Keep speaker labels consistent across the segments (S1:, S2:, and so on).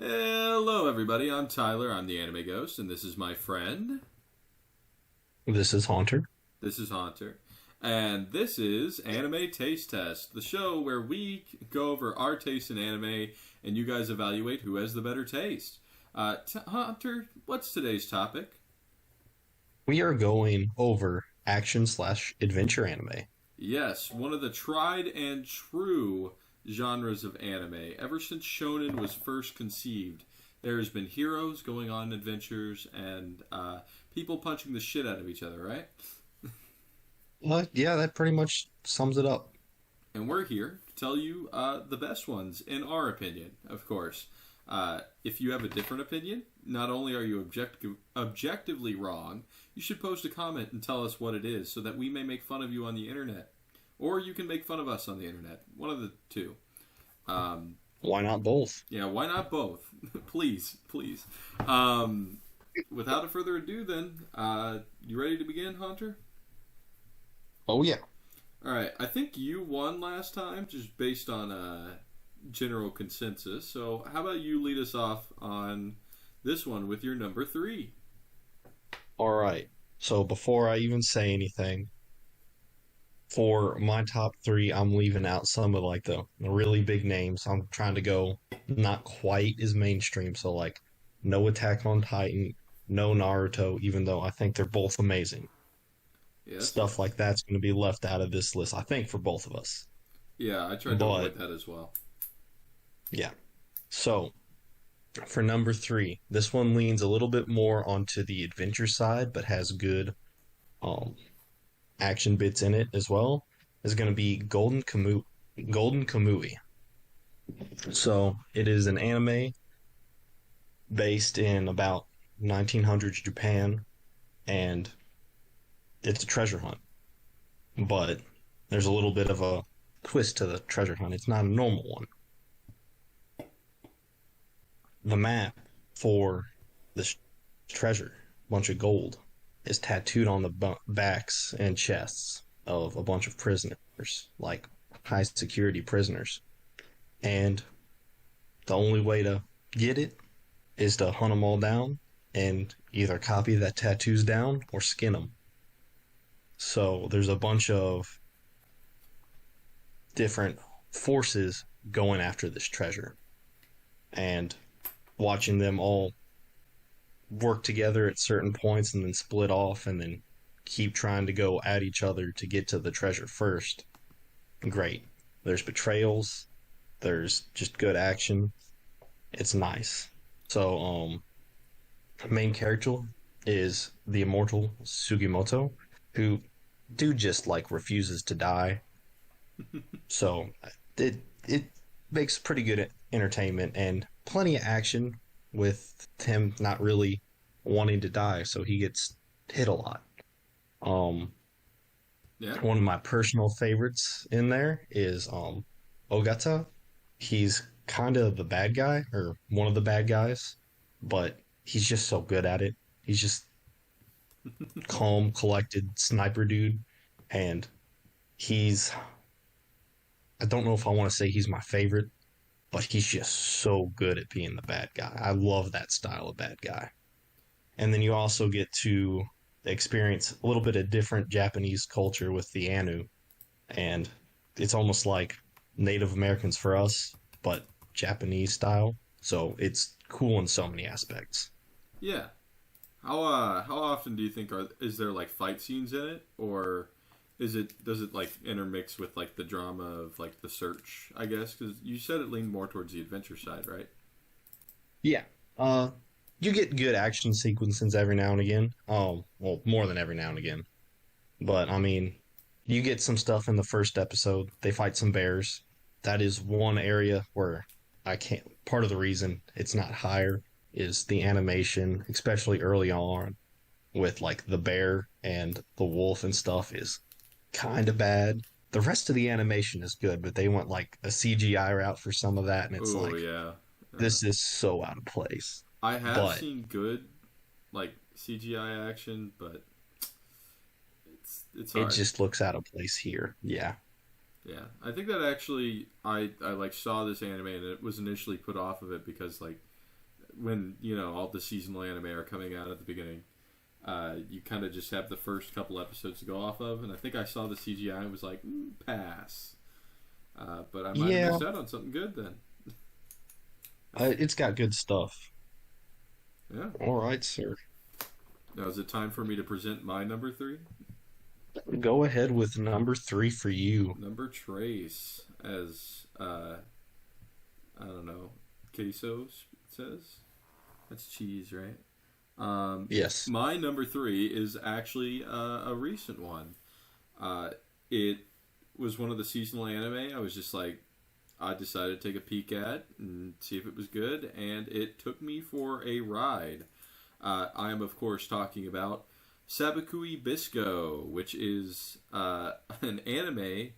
S1: Hello, everybody. I'm Tyler. I'm the Anime Ghost, and this is my friend.
S2: This is Haunter.
S1: This is Haunter. And this is Anime Taste Test, the show where we go over our taste in anime and you guys evaluate who has the better taste. Haunter, what's today's topic?
S2: We are going over action/adventure anime.
S1: Yes, one of the tried and true genres of anime. Ever since shonen was first conceived, there has been heroes going on adventures and people punching the shit out of each other, right?
S2: Yeah, that pretty much sums it up.
S1: And we're here to tell you the best ones, in our opinion, of course. If you have a different opinion, not only are you objectively wrong, you should post a comment and tell us what it is so that we may make fun of you on the internet. Or you can make fun of us on the internet. One of the two.
S2: Why not both?
S1: Yeah, why not both? Please, please. Without further ado, then, you ready to begin, Hunter?
S2: Oh yeah.
S1: All right, I think you won last time, just based on general consensus. So, how about you lead us off on this one with your number 3?
S2: All right. So before I even say anything, for my top three, I'm leaving out some of like the really big names. I'm trying to go not quite as mainstream. So like no Attack on Titan, no Naruto, even though I think they're both amazing.
S1: Yes,
S2: Stuff
S1: yes.
S2: like that's going to be left out of this list, I think, for both of us.
S1: Yeah, I tried to
S2: But
S1: avoid that as well.
S2: yeah. So for number three, this one leans a little bit more onto the adventure side, but has good um, action bits in it as well. Is going to be Golden Kamuy. So it is an anime based in about 1900s Japan, and it's a treasure hunt. But there's a little bit of a twist to the treasure hunt. It's not a normal one. The map for this treasure, bunch of gold, is tattooed on the backs and chests of a bunch of prisoners, like high security prisoners. And the only way to get it is to hunt them all down and either copy that tattoos down or skin them. So there's a bunch of different forces going after this treasure, and watching them all work together at certain points and then split off and then keep trying to go at each other to get to the treasure first. Great. There's betrayals, there's just good action. It's nice. So, main character is the immortal Sugimoto, who dude just like refuses to die. So it makes pretty good entertainment and plenty of action with him not really wanting to die, so he gets hit a lot. Um,
S1: Yeah?
S2: One of my personal favorites in there is Ogata. He's kind of the bad guy or one of the bad guys, but he's just so good at it. He's just calm, collected sniper dude, and he's I don't know if I want to say he's my favorite, but he's just so good at being the bad guy. I love that style of bad guy. And then you also get to experience a little bit of different Japanese culture with the Anu, and it's almost like Native Americans for us, but Japanese style. So it's cool in so many aspects.
S1: Yeah. How often do you think is there like fight scenes in it, or does it like intermix with like the drama of like the search, I guess, because you said it leaned more towards the adventure side, right?
S2: Yeah. Uh, you get good action sequences every now and again. Well, more than every now and again. But I mean, you get some stuff in the first episode. They fight some bears. That is one area where I can't. Part of the reason it's not higher is the animation, especially early on with like the bear and the wolf and stuff, is kind of bad. The rest of the animation is good, but they went like a CGI route for some of that, and it's
S1: Oh
S2: like
S1: yeah.
S2: this is so out of place.
S1: I have
S2: But
S1: seen good like CGI action, but it's
S2: it
S1: hard.
S2: just looks out of place here. Yeah.
S1: Yeah, I think that actually I like saw this anime and it was initially put off of it because like when all the seasonal anime are coming out at the beginning. You kind of just have the first couple episodes to go off of, and I think I saw the CGI and was like, pass. But I might have missed out on something good then.
S2: It's got good stuff.
S1: Yeah.
S2: All right, sir.
S1: Now is it time for me to present my number 3?
S2: Go ahead with number 3 for you.
S1: Number Trace, as I don't know, queso says. That's cheese, right?
S2: Yes.
S1: My number 3 is actually a recent one. It was one of the seasonal anime. I was just like, I decided to take a peek at and see if it was good, and it took me for a ride. I am, of course, talking about Sabakui Bisco, which is an anime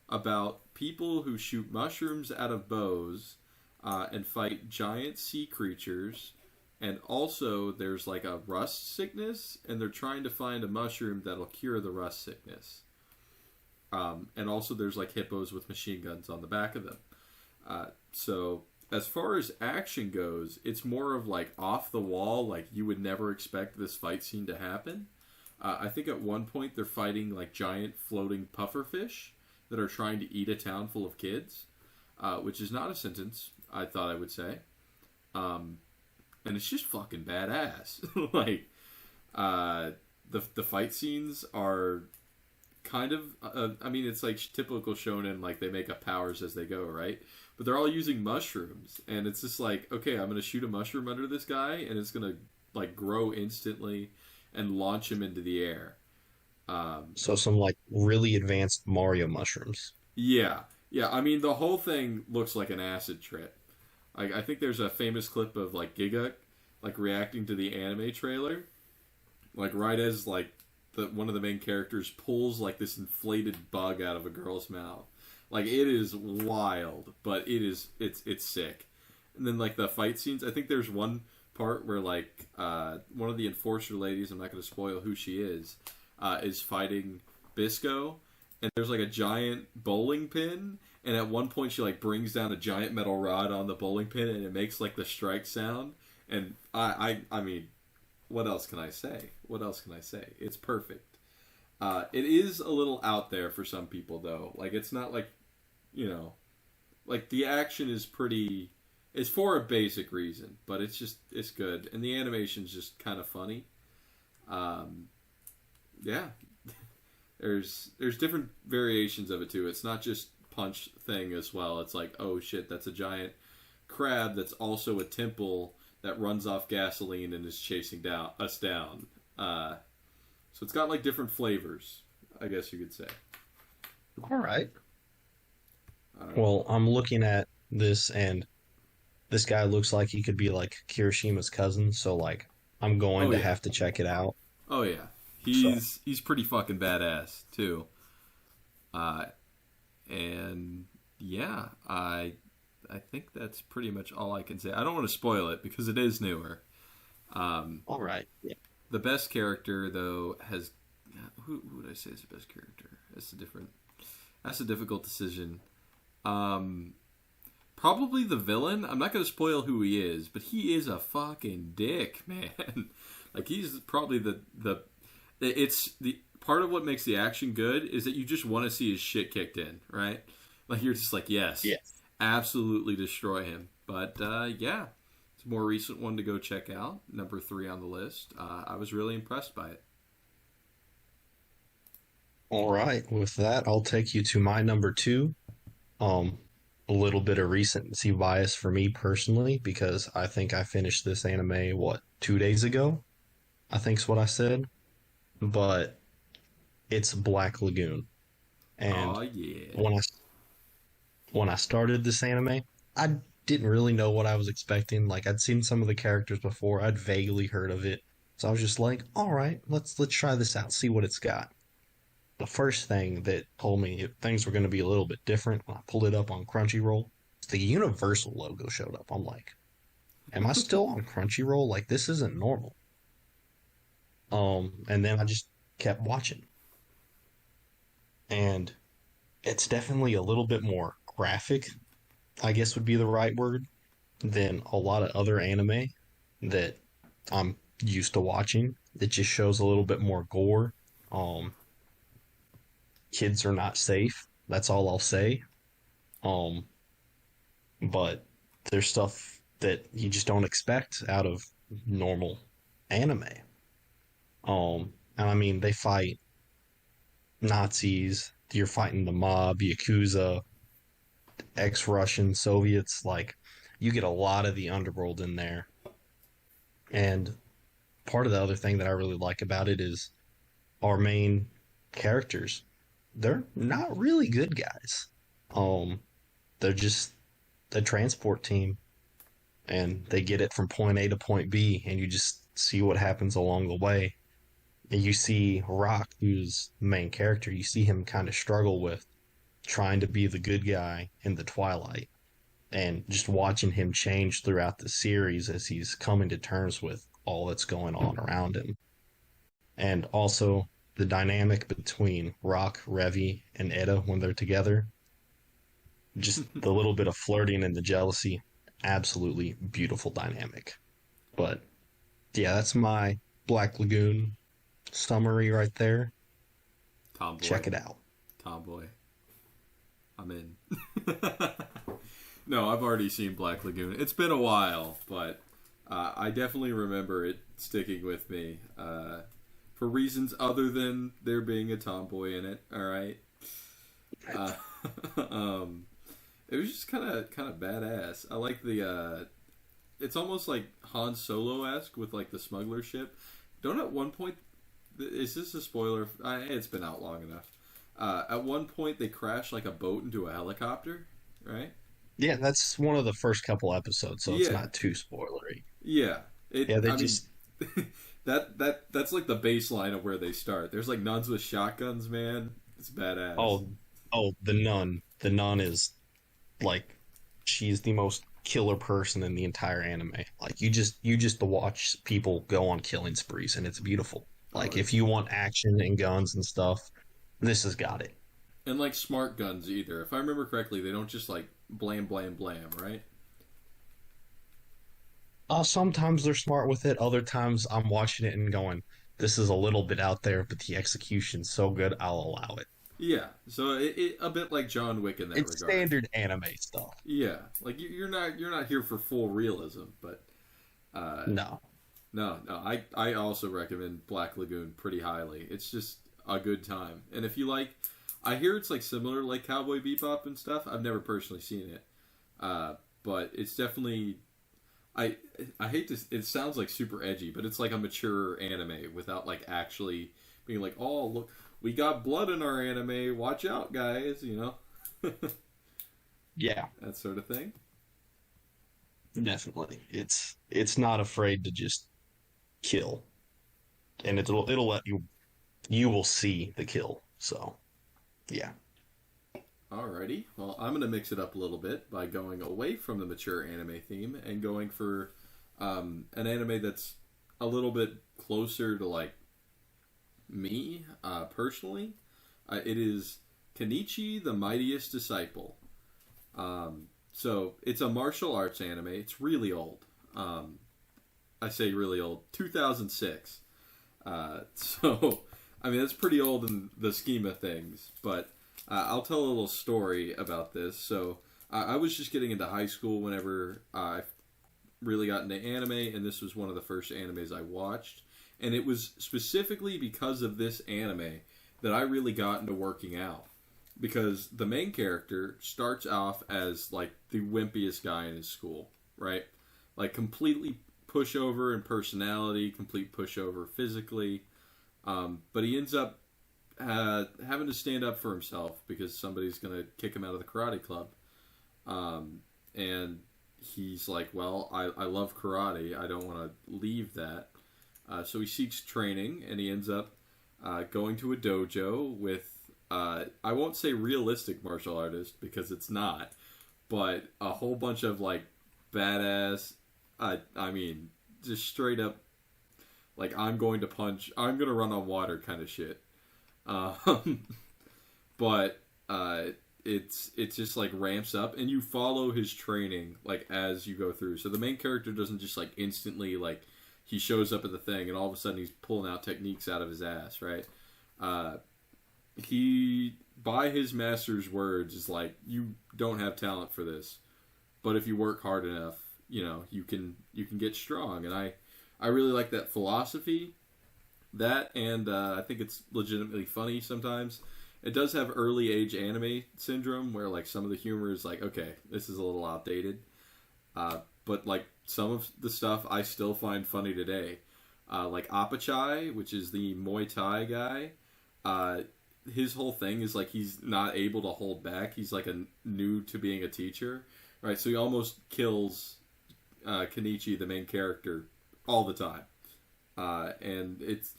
S1: about people who shoot mushrooms out of bows and fight giant sea creatures. And also, there's like a rust sickness, and they're trying to find a mushroom that'll cure the rust sickness. And also, there's like hippos with machine guns on the back of them. So, as far as action goes, it's more of like off the wall, like you would never expect this fight scene to happen. I think at one point they're fighting like giant floating pufferfish that are trying to eat a town full of kids, which is not a sentence I thought I would say. And it's just fucking badass. Like, the fight scenes are kind of, I mean, it's like typical shonen, like they make up powers as they go, right? But they're all using mushrooms, and it's just like, okay, I'm going to shoot a mushroom under this guy, and it's going to like grow instantly and launch him into the air.
S2: So some like really advanced Mario mushrooms.
S1: Yeah. I mean, the whole thing looks like an acid trip. Like, I think there's a famous clip of like Giga like reacting to the anime trailer, like right as like one of the main characters pulls like this inflated bug out of a girl's mouth. Like, it is wild, but it's sick. And then like the fight scenes, I think there's one part where like one of the enforcer ladies, I'm not going to spoil who she is fighting Bisco, and there's like a giant bowling pin, and at one point she like brings down a giant metal rod on the bowling pin, and it makes like the strike sound. And I mean, what else can I say? It's perfect. It is a little out there for some people though. Like, it's not like, like the action is pretty. It's for a basic reason, but it's good, and the animation's just kind of funny. Yeah, there's different variations of it too. It's not just punch thing as well. It's like, oh shit, that's a giant crab that's also a temple that runs off gasoline and is chasing us down. So it's got like different flavors, I guess you could say.
S2: All right. Well, I'm looking at this, and this guy looks like he could be like Kirishima's cousin, so like I'm going to have to check it out.
S1: Oh yeah, he's pretty fucking badass too. And yeah, I think that's pretty much all I can say. I don't want to spoil it because it is newer.
S2: All right. Yeah.
S1: The best character though has who would I say is the best character? That's a difficult decision. Probably the villain. I'm not going to spoil who he is, but he is a fucking dick, man. Like, he's probably it's the part of what makes the action good is that you just want to see his shit kicked in, right? Like, you're just like, yes, absolutely destroy him. But yeah, it's a more recent one to go check out. Number 3 on the list. I was really impressed by it.
S2: All right. With that, I'll take you to my number 2. A little bit of recency bias for me personally, because I think I finished this anime, 2 days ago? I think's what I said. But it's Black Lagoon. And when I started this anime, I didn't really know what I was expecting. Like, I'd seen some of the characters before, I'd vaguely heard of it. So I was just like, all right, let's try this out, see what it's got. The first thing that told me if things were going to be a little bit different when I pulled it up on Crunchyroll, the Universal logo showed up. I'm like, am I still on Crunchyroll? Like, this isn't normal. And then I just kept watching. And it's definitely a little bit more graphic, I guess would be the right word, than a lot of other anime. that I'm used to watching. It just shows a little bit more gore. Um, Kids are not safe. That's all I'll say. Um, but there's stuff that you just don't expect out of normal anime. And I mean, they fight Nazis. You're fighting the mob, Yakuza, ex-Russian, Soviets. Like, you get a lot of the underworld in there. And part of the other thing that I really like about it is our main characters. They're not really good guys. Um, they're just the transport team, and they get it from point A to point B, and you just see what happens along the way. And you see Rock, who's the main character, you see him kind of struggle with trying to be the good guy in the Twilight, and just watching him change throughout the series as he's coming to terms with all that's going on around him. And also the dynamic between Rock, Revy, and Eda when they're together. Just the little bit of flirting and the jealousy. Absolutely beautiful dynamic. But yeah, that's my Black Lagoon summary right there.
S1: Tomboy.
S2: Check it out.
S1: Tomboy. I'm in. No, I've already seen Black Lagoon. It's been a while, but I definitely remember it sticking with me for reasons other than there being a tomboy in it. All right. It was just kind of badass. I like the. It's almost like Han Solo-esque with like the smuggler ship. Don't at one point. Is this a spoiler? It's been out long enough. At one point, they crash like a boat into a helicopter, right?
S2: Yeah, that's one of the first couple episodes, so it's not too spoilery.
S1: Yeah.
S2: Yeah, they just
S1: mean, that's like the baseline of where they start. There's like nuns with shotguns, man. It's badass.
S2: The nun. The nun is like she's the most killer person in the entire anime. Like you just watch people go on killing sprees, and it's beautiful. Like if you want action and guns and stuff, this has got it.
S1: And like smart guns either. If I remember correctly, they don't just like blam blam blam, right?
S2: Sometimes they're smart with it. Other times I'm watching it and going, "This is a little bit out there, but the execution's so good, I'll allow it."
S1: Yeah, so it a bit like John Wick in that
S2: it's
S1: regard.
S2: It's standard anime stuff.
S1: Yeah, like you're not here for full realism, but
S2: no.
S1: I also recommend Black Lagoon pretty highly. It's just a good time, and if you like, I hear it's like similar like Cowboy Bebop and stuff. I've never personally seen it, but it's definitely. I hate this. It sounds like super edgy, but it's like a mature anime without like actually being like, oh look, we got blood in our anime. Watch out, guys. You know.
S2: Yeah,
S1: that sort of thing.
S2: Definitely, it's not afraid to just kill, and it'll let you will see the kill. So, yeah.
S1: Alrighty, well, I'm going to mix it up a little bit by going away from the mature anime theme and going for an anime that's a little bit closer to, like, me, personally. It is Kenichi the Mightiest Disciple. So, it's a martial arts anime. It's really old. I say really old. 2006. So, I mean, that's pretty old in the scheme of things, but... I'll tell a little story about this. So, I was just getting into high school whenever I really got into anime, and this was one of the first animes I watched. And it was specifically because of this anime that I really got into working out. Because the main character starts off as, like, the wimpiest guy in his school, right? Like, completely pushover in personality, complete pushover physically. But he ends up having to stand up for himself because somebody's going to kick him out of the karate club. And he's like, well, I love karate. I don't want to leave that. So he seeks training, and he ends up going to a dojo with, I won't say realistic martial artists because it's not, but a whole bunch of, like, badass, I mean, just straight up, like, I'm going to run on water kind of shit. But it's just like ramps up, and you follow his training like as you go through. So the main character doesn't just like instantly like he shows up at the thing and all of a sudden he's pulling out techniques out of his ass, right? He, by his master's words, is like, you don't have talent for this, but if you work hard enough, you can get strong. And I really like that philosophy. That, and I think it's legitimately funny sometimes. It does have early age anime syndrome where like some of the humor is like, okay, this is a little outdated. But like some of the stuff I still find funny today. Like Apachai, which is the Muay Thai guy. His whole thing is like he's not able to hold back. He's like new to being a teacher, right? So he almost kills Kenichi, the main character, all the time. And it's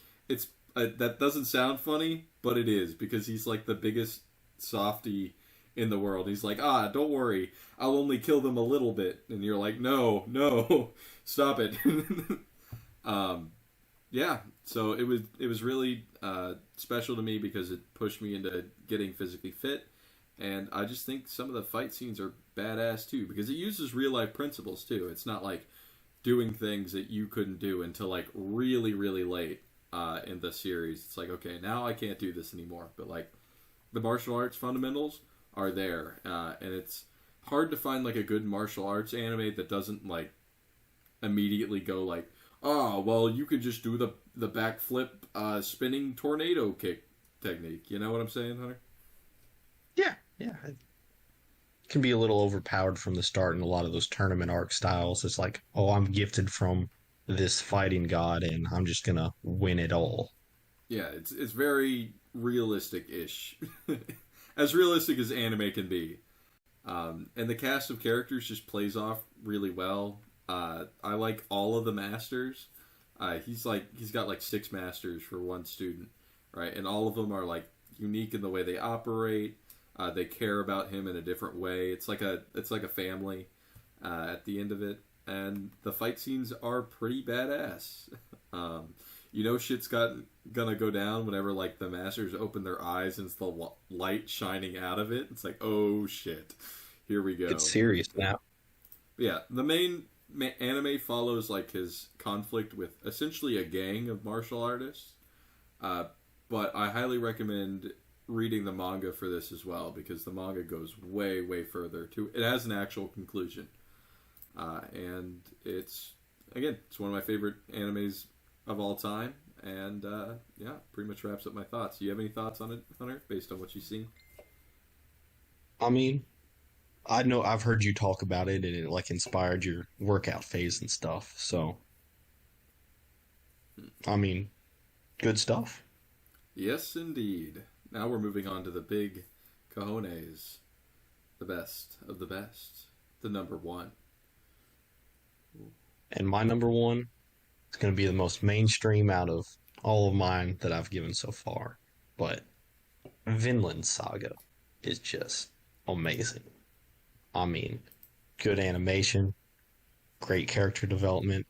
S1: that doesn't sound funny, but it is, because he's like the biggest softy in the world. He's like, don't worry, I'll only kill them a little bit. And you're like, no, stop it. Yeah, so it was really special to me because it pushed me into getting physically fit. And I just think some of the fight scenes are badass too, because it uses real life principles too. It's not like doing things that you couldn't do until like really, really late in the series. It's like, okay, now I can't do this anymore. But like the martial arts fundamentals are there, and it's hard to find like a good martial arts anime that doesn't like immediately go like, oh, well, you could just do the backflip spinning tornado kick technique. You know what I'm saying, Hunter?
S2: Yeah, yeah. It can be a little overpowered from the start in a lot of those tournament arc styles. It's like, oh, I'm gifted from this fighting god, and I'm just gonna win it all.
S1: Yeah, it's very realistic-ish. As realistic as anime can be. And the cast of characters just plays off really well. I like all of the masters. He's got like 6 masters for one student, right? And all of them are like unique in the way they operate. They care about him in a different way. It's like a family at the end of it. And the fight scenes are pretty badass. Shit's gonna go down whenever like the masters open their eyes and it's the light shining out of it. It's like, oh shit, here we go.
S2: It's serious now.
S1: Yeah, the main anime follows like his conflict with essentially a gang of martial artists. But I highly recommend reading the manga for this as well, because the manga goes way, way further. It has an actual conclusion. And it's one of my favorite animes of all time. And pretty much wraps up my thoughts. Do you have any thoughts on it, Hunter, based on what you've seen?
S2: I mean, I know I've heard you talk about it, and it like inspired your workout phase and stuff. So, I mean, good stuff.
S1: Yes, indeed. Now we're moving on to the big cojones. The best of the best. The number one.
S2: And my number one is going to be the most mainstream out of all of mine that I've given so far. But Vinland Saga is just amazing. I mean, good animation, great character development,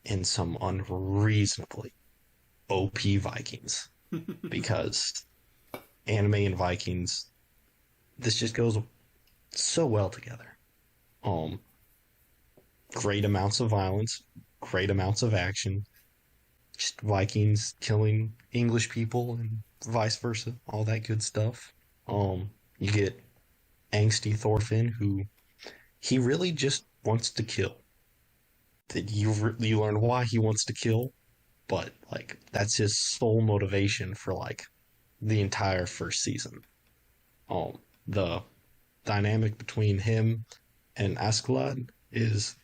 S2: and some unreasonably OP Vikings. Because anime and Vikings, this just goes so well together. Great amounts of violence, great amounts of action, just Vikings killing English people and vice versa, all that good stuff. You get angsty Thorfinn, who he really just wants to kill. That you learn why he wants to kill, but like that's his sole motivation for like the entire first season. The dynamic between him and Askeladd is,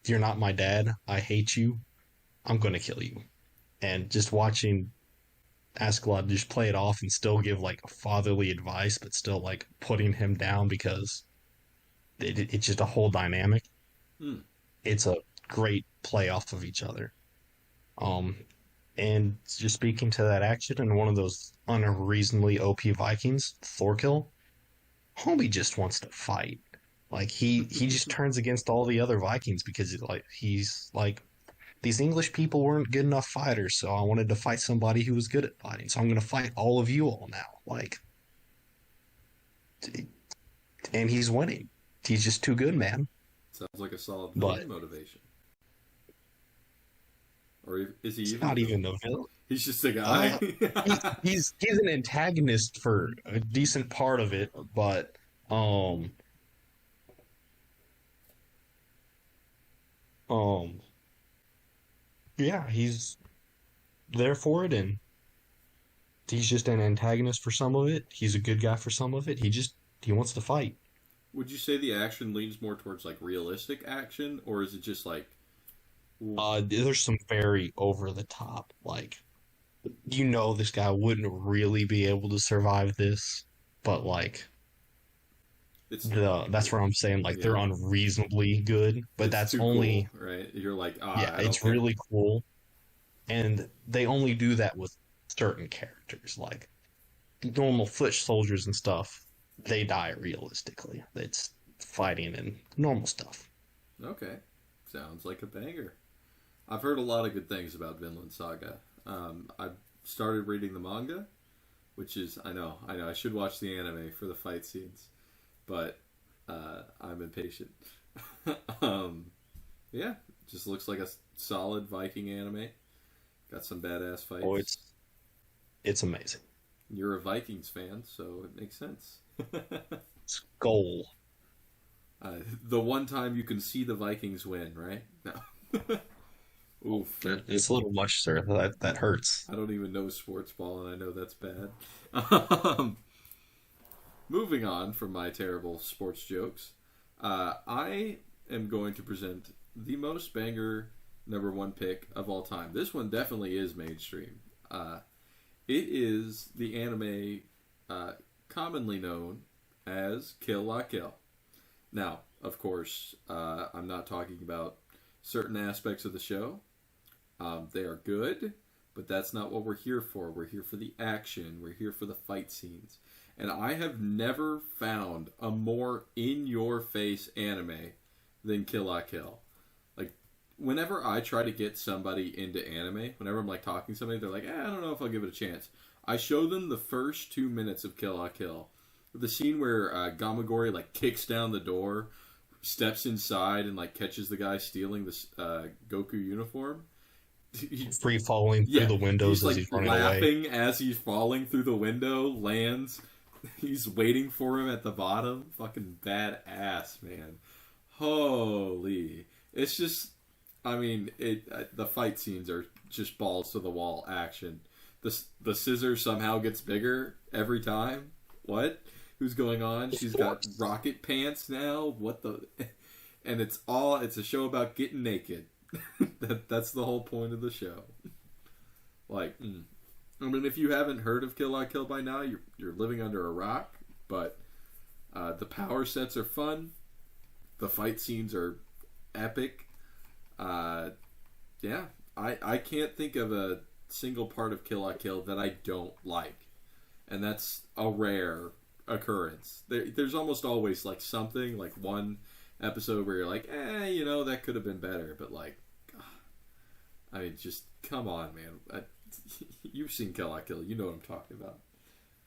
S2: you're not my dad, I hate you, I'm gonna kill you. And just watching Askeladd just play it off and still give like fatherly advice, but still like putting him down because it's just a whole dynamic. It's a great play off of each other. And just speaking to that action and one of those unreasonably OP Vikings, Thorkill, homie just wants to fight. Like he just turns against all the other Vikings because he's like these English people weren't good enough fighters, so I wanted to fight somebody who was good at fighting. So I'm going to fight all of you all now. Like and he's winning. He's just too good, man.
S1: Sounds like a solid
S2: But
S1: villain motivation. Or is he
S2: he's
S1: even a
S2: not even
S1: villain?
S2: the villain.
S1: He's just a
S2: Uh,
S1: guy.
S2: he's an antagonist for a decent part of it, but um um yeah, he's there for it, and he's just an antagonist for some of it. He's a good guy for some of it. He wants to fight.
S1: Would you say the action leans more towards like realistic action, or is it just like,
S2: There's some very over the top, like, this guy wouldn't really be able to survive this, but like
S1: it's
S2: that's where I'm saying like they're
S1: yeah,
S2: unreasonably good, but
S1: it's
S2: that's
S1: too cool,
S2: only
S1: right? You're like,
S2: yeah,
S1: I don't
S2: it's
S1: care.
S2: really cool, and they only do that with certain characters, like normal foot soldiers and stuff. They die realistically. It's fighting and normal stuff.
S1: Okay, sounds like a banger. I've heard a lot of good things about Vinland Saga. I started reading the manga, which is I know, I should watch the anime for the fight scenes, but I'm impatient. um, yeah, just looks like a solid Viking anime. Got some badass
S2: Oh,
S1: fights.
S2: it's amazing.
S1: You're a Vikings fan, so it makes sense.
S2: Skull.
S1: The one time you can see the Vikings win, right? No. Oof.
S2: It's a little much, sir. That hurts.
S1: I don't even know sports ball, and I know that's bad. Moving on from my terrible sports jokes, I am going to present the most banger number one pick of all time. This one definitely is mainstream. It is the anime commonly known as Kill La Kill. Now, of course, I'm not talking about certain aspects of the show. They are good, but that's not what we're here for. We're here for the action. We're here for the fight scenes. And I have never found a more in-your-face anime than Kill La Kill. Like, whenever I try to get somebody into anime, whenever I'm like talking to somebody, they're like, I don't know if I'll give it a chance. I show them the first 2 minutes of Kill La Kill. The scene where Gamagori like kicks down the door, steps inside, and like catches the guy stealing the Goku uniform.
S2: Free falling through the windows
S1: he's like
S2: as he's running
S1: laughing
S2: away.
S1: as he's falling through the window, lands. He's waiting for him at the bottom. Fucking badass, man. Holy. It's just, I mean, the fight scenes are just balls to the wall action. The scissor somehow gets bigger every time. What? Who's going on? She's got rocket pants now. What the? And it's a show about getting naked. That's the whole point of the show. Like, I mean, if you haven't heard of Kill La Kill by now, you're living under a rock. But the power sets are fun. The fight scenes are epic. Yeah, I can't think of a single part of Kill La Kill that I don't like, and that's a rare occurrence. There's almost always like something, like one episode where you're like, that could have been better, but like, I mean, just come on, man. You've seen Kill La Kill, you know what I'm talking about.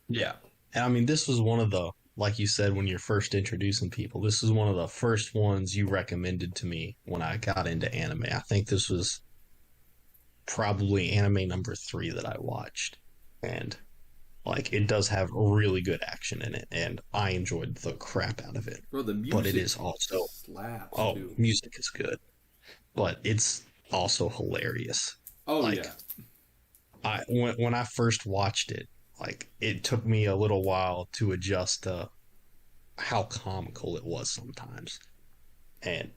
S2: Yeah. And I mean, this was one of the, like you said, when you're first introducing people, this was one of the first ones you recommended to me when I got into anime. I think this was probably anime number 3 that I watched. And like, it does have really good action in it, and I enjoyed the crap out of it.
S1: Bro, the music
S2: But it is also,
S1: slaps,
S2: oh,
S1: too.
S2: music is good, but it's also hilarious.
S1: Oh,
S2: Like, when I first watched it, like, it took me a little while to adjust to how comical it was sometimes. And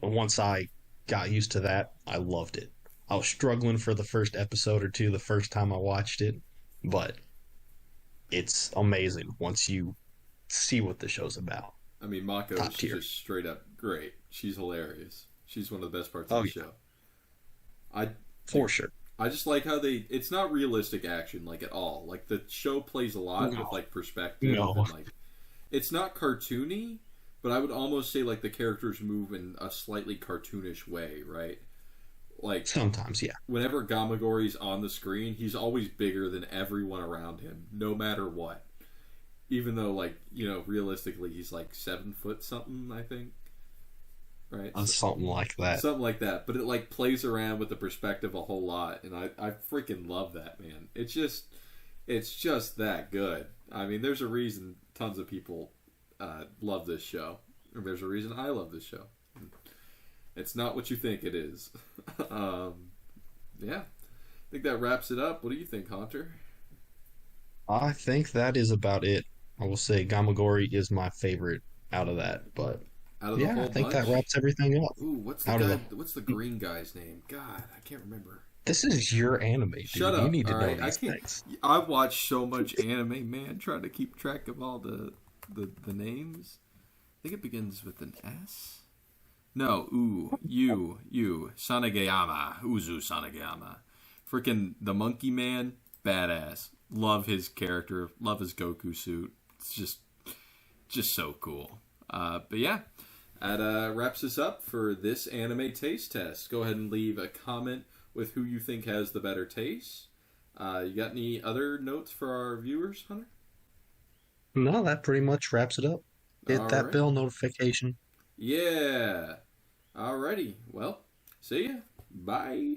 S2: once I got used to that, I loved it. I was struggling for the first episode or two the first time I watched it, but it's amazing once you see what the show's about.
S1: I mean, Mako
S2: Top
S1: is
S2: tier.
S1: just straight up great. She's hilarious. She's one of the best parts
S2: Oh,
S1: of the
S2: yeah.
S1: show. I
S2: For sure.
S1: I just like how it's not realistic action like at all. Like the show plays a lot
S2: No.
S1: with like perspective
S2: No.
S1: and like it's not cartoony, but I would almost say like the characters move in a slightly cartoonish way, right? Like
S2: Sometimes, yeah.
S1: whenever Gamagori's on the screen, he's always bigger than everyone around him, no matter what. Even though, like, realistically, he's like 7 foot something, I think. Right?
S2: Something like that.
S1: Something like that. But it, like, plays around with the perspective a whole lot. And I freaking love that, man. It's just that good. I mean, there's a reason tons of people love this show. Or there's a reason I love this show. It's not what you think it is. Yeah. I think that wraps it up. What do you think, Hunter?
S2: I think that is about it. I will say Gamagori is my favorite out of that, but
S1: Out of the
S2: yeah, I
S1: whole
S2: think
S1: bunch?
S2: that wraps everything up.
S1: Ooh,
S2: Out of the
S1: what's the green guy's name? God, I can't remember.
S2: This is your anime, dude.
S1: Shut
S2: You
S1: up.
S2: need to
S1: All
S2: know
S1: right, I
S2: these
S1: can't.
S2: things.
S1: I watch so much anime, man. Trying to keep track of all the names. I think it begins with an S. No, Sanagayama, Uzu Sanagayama. Freaking the Monkey Man, badass. Love his character. Love his Goku suit. It's just so cool. But yeah, that wraps us up for this anime taste test. Go ahead and leave a comment with who you think has the better taste. You got any other notes for our viewers, Hunter?
S2: No, that pretty much wraps it up. Hit
S1: All
S2: that
S1: right.
S2: bell notification.
S1: Yeah. Alrighty. Well, see ya. Bye.